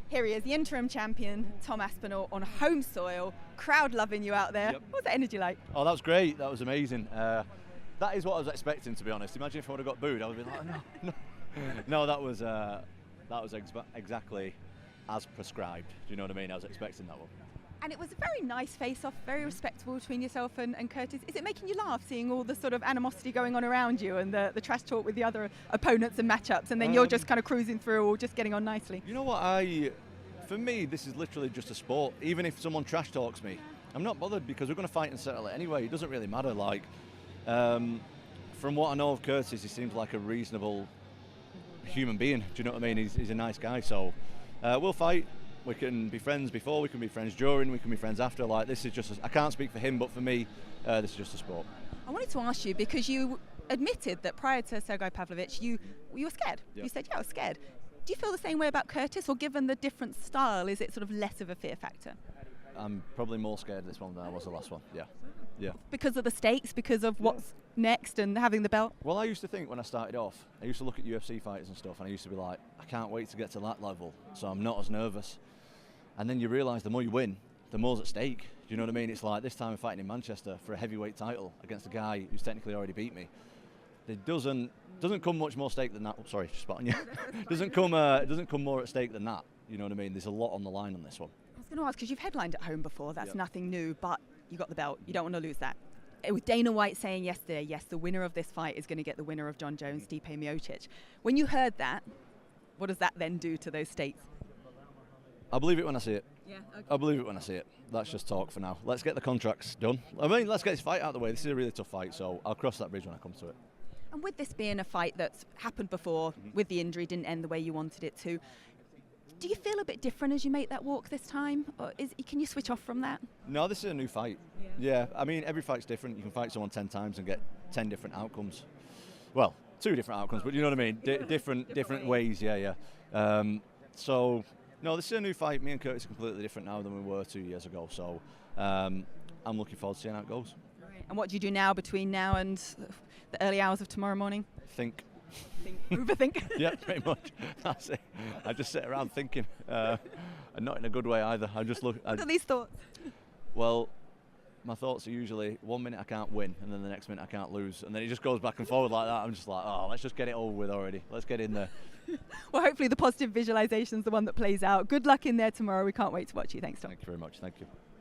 Here he is, the interim champion, Tom Aspinall, on home soil, crowd loving you out there. Yep. What was that energy like? Oh, that was great. That was amazing. That is what I was expecting, to be honest. Imagine if I would have got booed. I would have been like, no. No, that was exactly as prescribed. Do you know what I mean? I was expecting that one. And it was a very nice face-off, very respectable between yourself and Curtis. Is it making you laugh, seeing all the sort of animosity going on around you and the trash talk with the other opponents and matchups, and then you're just kind of cruising through or just getting on nicely? You know what, for me, this is literally just a sport. Even if someone trash talks me, I'm not bothered, because we're going to fight and settle it anyway. It doesn't really matter. Like, from what I know of Curtis, he seems like a reasonable human being. Do you know what I mean? He's a nice guy, so we'll fight. We can be friends before, we can be friends during, we can be friends after. Like, this is just, I can't speak for him, but for me, this is just a sport. I wanted to ask you, because you admitted that prior to Sergei Pavlovich, you were scared. Yep. You said, yeah, I was scared. Do you feel the same way about Curtis, or given the different style, is it sort of less of a fear factor? I'm probably more scared of this one than I was the last one, yeah. Because of the stakes, because of what's next and having the belt? Well, I used to think when I started off, I used to look at UFC fighters and stuff, and I used to be like, I can't wait to get to that level, so I'm not as nervous. And then you realise the more you win, the more's at stake. Do you know what I mean? It's like this time I'm fighting in Manchester for a heavyweight title against a guy who's technically already beat me. There doesn't come much more stake than that. Oh, sorry, just spotting you. doesn't come more at stake than that. You know what I mean? There's a lot on the line on this one. I was going to ask, because you've headlined at home before. That's nothing new, but you got the belt. You don't want to lose that. It was Dana White saying yesterday, yes, the winner of this fight is going to get the winner of John Jones, Stipe Miocic. When you heard that, what does that then do to those stakes? I believe it when I see it. Yeah, okay. I believe it when I see it. That's just talk for now. Let's get the contracts done. I mean, let's get this fight out of the way. This is a really tough fight, so I'll cross that bridge when I come to it. And with this being a fight that's happened before, with the injury, didn't end the way you wanted it to, do you feel a bit different as you make that walk this time? Or can you switch off from that? No, this is a new fight. Yeah, I mean, every fight's different. You can fight someone 10 times and get 10 different outcomes. Well, 2 different outcomes, but you know what I mean? Different ways, yeah. So, no, this is a new fight. Me and Curtis are completely different now than we were 2 years ago. So, I'm looking forward to seeing how it goes. Right. And what do you do now between now and the early hours of tomorrow morning? Think. Overthink? Yeah, pretty much. That's it. I just sit around thinking, and not in a good way either. I just look. What are these thoughts? Well, my thoughts are usually 1 minute I can't win, and then the next minute I can't lose, and then it just goes back and forward like that. I'm just like, oh, let's just get it over with already. Let's get in there. Well, hopefully the positive visualization is the one that plays out. Good luck in there tomorrow. We can't wait to watch you. Thanks, Tom. Thank you very much. Thank you.